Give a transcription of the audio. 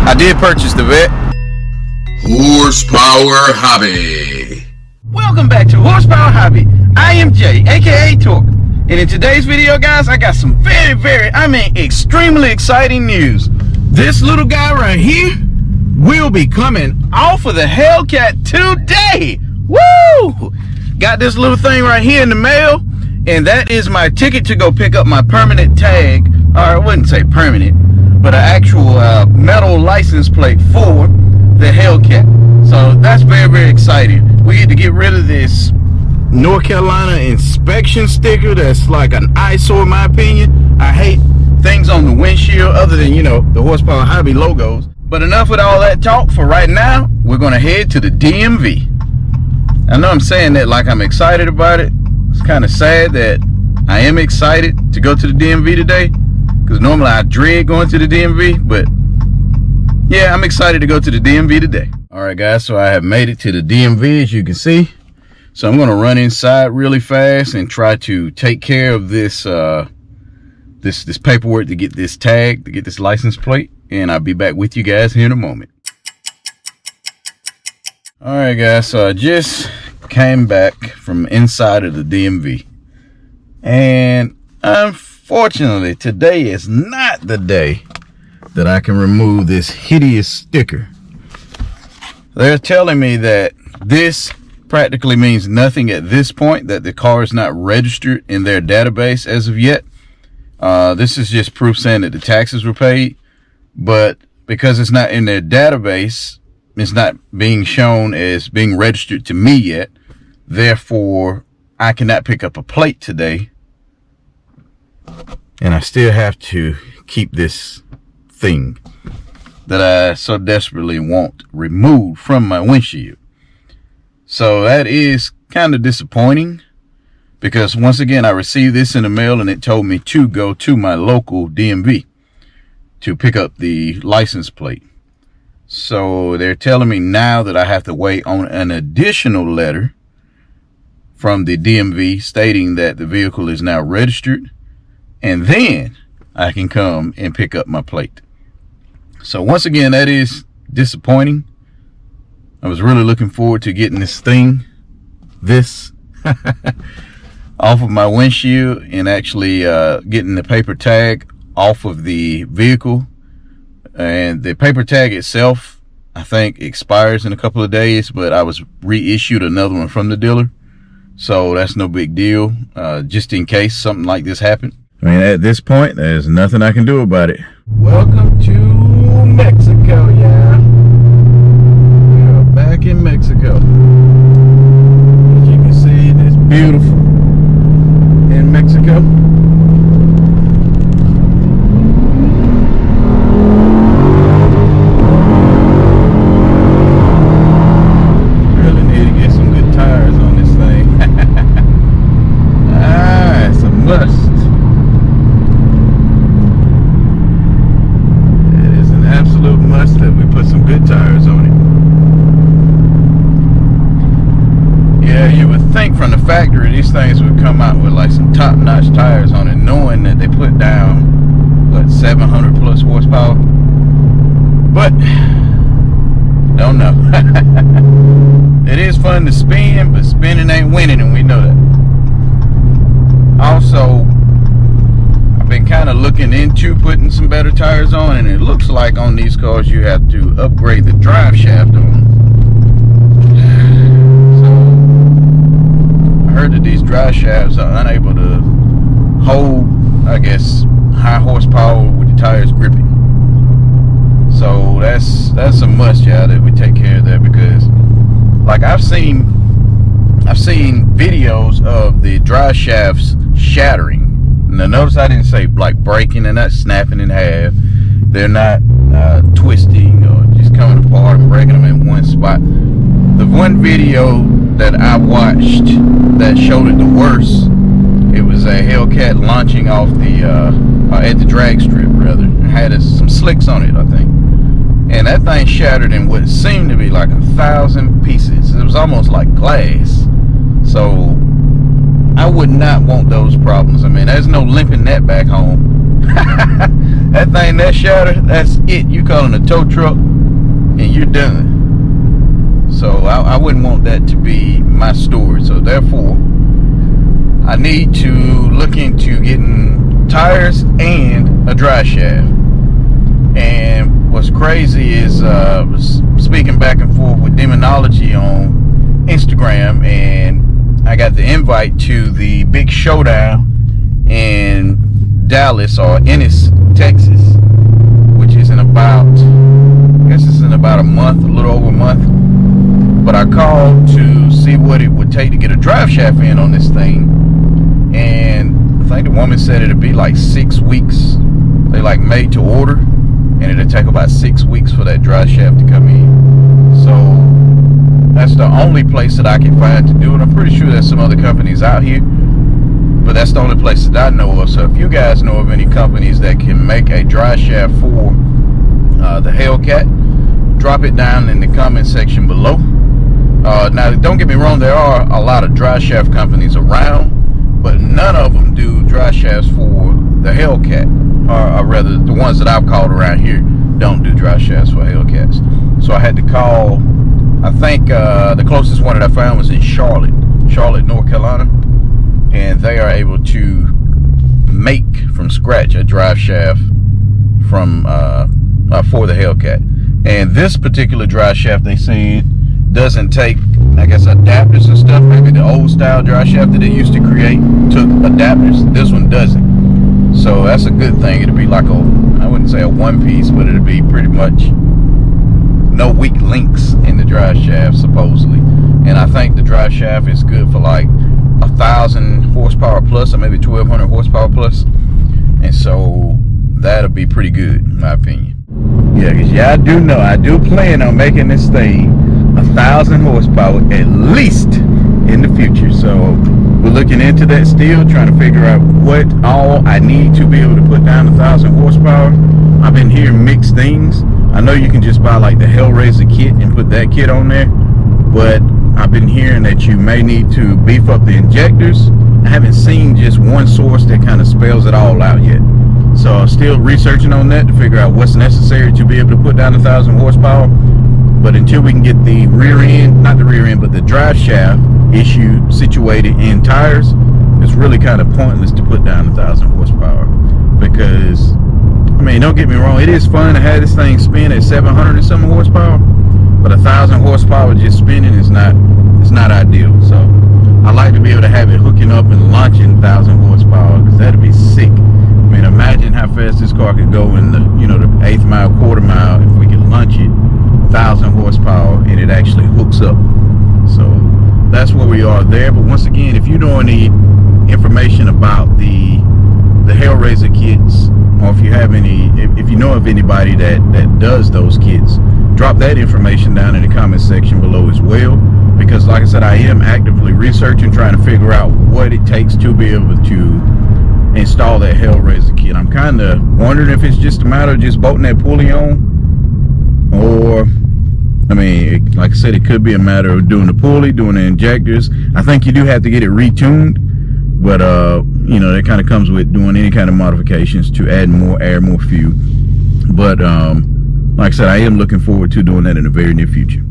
I did purchase the vet. Horsepower Hobby. Welcome back to Horsepower Hobby. I am Jay, aka Torque. And in today's video, guys, I got some extremely exciting news. This little guy right here will be coming off of the Hellcat today. Woo! Got this little thing right here in the mail, and that is my ticket to go pick up my permanent tag, or I wouldn't say permanent, but an actual metal license plate for the Hellcat. So that's very exciting. We get to get rid of this North Carolina inspection sticker that's like an eyesore in my opinion. I hate things on the windshield other than, you know, the Horsepower Hobby logos. But enough with all that talk for right now. We're gonna head to the DMV. I know I'm saying that like I'm excited about it. It's kind of sad that I am excited to go to the DMV today, because normally I dread going to the DMV, but yeah, I'm excited to go to the DMV today. All right, guys, so I have made it to the DMV, as you can see. So I'm gonna run inside really fast and try to take care of this this paperwork to get this tag, to get this license plate, and I'll be back with you guys here in a moment. All right, guys, so I just came back from inside of the DMV, and unfortunately today is not the day that I can remove this hideous sticker. They're telling me that this practically means nothing at this point, that the car is not registered in their database as of yet. This is just proof saying that the taxes were paid, but because it's not in their database, it's not being shown as being registered to me yet. Therefore, I cannot pick up a plate today, and I still have to keep this thing that I so desperately want removed from my windshield. So that is kind of disappointing, because once again I received this in the mail and it told me to go to my local DMV to pick up the license plate. So they're telling me now that I have to wait on an additional letter from the DMV stating that the vehicle is now registered, and then I can come and pick up my plate. So once again, that is disappointing. I was really looking forward to getting this off of my windshield and actually getting the paper tag off of the vehicle. And the paper tag itself, I think, expires in a couple of days, but I was reissued another one from the dealer, so that's no big deal, just in case something like this happened. I mean, at this point, there's nothing I can do about it. Welcome to Mexico, yeah. We are back in Mexico. As you can see, it's beautiful in Mexico. Really need to get some good tires on this thing. It's a must. Absolute must that we put some good tires on it. Yeah, you would think from the factory these things would come out with like some top-notch tires on it, knowing that they put down what, 700 plus horsepower, but don't know. It is fun to spin, but spinning ain't winning, and we know that. Also, been kind of looking into putting some better tires on, and it looks like on these cars you have to upgrade the drive shaft on. So I heard that these drive shafts are unable to hold, I guess, high horsepower with the tires gripping. So that's a must, yeah, that we take care of that, because like I've seen videos of the drive shafts shattering. Now notice I didn't say like breaking, and not snapping in half. They're not twisting or just coming apart and breaking them in one spot. The one video that I watched that showed it the worst, it was a Hellcat launching off the at the drag strip rather. It had some slicks on it, I think, and that thing shattered in what seemed to be like 1,000 pieces. It was almost like glass. So I would not want those problems. I mean, there's no limping that back home. That thing that shattered, that's it. You calling a tow truck and you're done. So I wouldn't want that to be my story. So therefore, I need to look into getting tires and a dry shaft. And what's crazy is speaking back and forth with Demonology on Instagram, and I got the invite to the big showdown in Dallas, or Ennis, Texas, which is in about, I guess it's in about a month, a little over a month. But I called to see what it would take to get a drive shaft in on this thing, and I think the woman said it'd be like 6 weeks. They like made to order, and it'll take about 6 weeks for that drive shaft to come in. So that's the only place that I can find to do it. I'm pretty sure there's some other companies out here, but that's the only place that I know of. So if you guys know of any companies that can make a dry shaft for the Hellcat, drop it down in the comment section below. Now, don't get me wrong, there are a lot of dry shaft companies around, but none of them do dry shafts for the Hellcat, or rather, the ones that I've called around here don't do dry shafts for Hellcats. So I had to call, I think the closest one that I found was in Charlotte, North Carolina, and they are able to make from scratch a drive shaft from for the Hellcat. And this particular drive shaft, they say, doesn't take, I guess, adapters and stuff. Maybe the old style drive shaft that they used to create took adapters. This one doesn't. So that's a good thing. It'll be like I wouldn't say a one piece, but it'll be pretty much no weak links in the drive shaft, supposedly. And I think the drive shaft is good for like 1,000 horsepower plus, or maybe 1,200 horsepower plus. And so that'll be pretty good, in my opinion. Yeah, because I do plan on making this thing 1,000 horsepower at least in the future. So we're looking into that still, trying to figure out what all I need to be able to put down 1,000 horsepower. I've been hearing mixed things. I know you can just buy like the Hellraiser kit and put that kit on there, but I've been hearing that you may need to beef up the injectors. I haven't seen just one source that kind of spells it all out yet. So I'm still researching on that to figure out what's necessary to be able to put down 1,000 horsepower. But until we can get the rear end, not the rear end, but the drive shaft issue situated in tires, it's really kind of pointless to put down 1,000 horsepower. Because, I mean, don't get me wrong, it is fun to have this thing spin at 700 and some horsepower, but 1,000 horsepower just spinning is not ideal. So I like to be able to have it hooking up and launching 1,000 horsepower, because that'd be sick. I mean, imagine how fast this car could go in the, the eighth mile, quarter mile, if we could launch it 1,000 horsepower and it actually hooks up. So that's where we are there. But once again, if you know any information about the Hellraiser kits, or if you have any, if you know of anybody that does those kits, drop that information down in the comment section below as well. Because like I said, I am actively researching, trying to figure out what it takes to be able to install that Hellraiser kit. I'm kind of wondering if it's just a matter of just bolting that pulley on, or I mean, like I said, it could be a matter of doing the pulley, doing the injectors. I think you do have to get it retuned, but that kind of comes with doing any kind of modifications to add more air, more fuel. But like I said, I am looking forward to doing that in the very near future.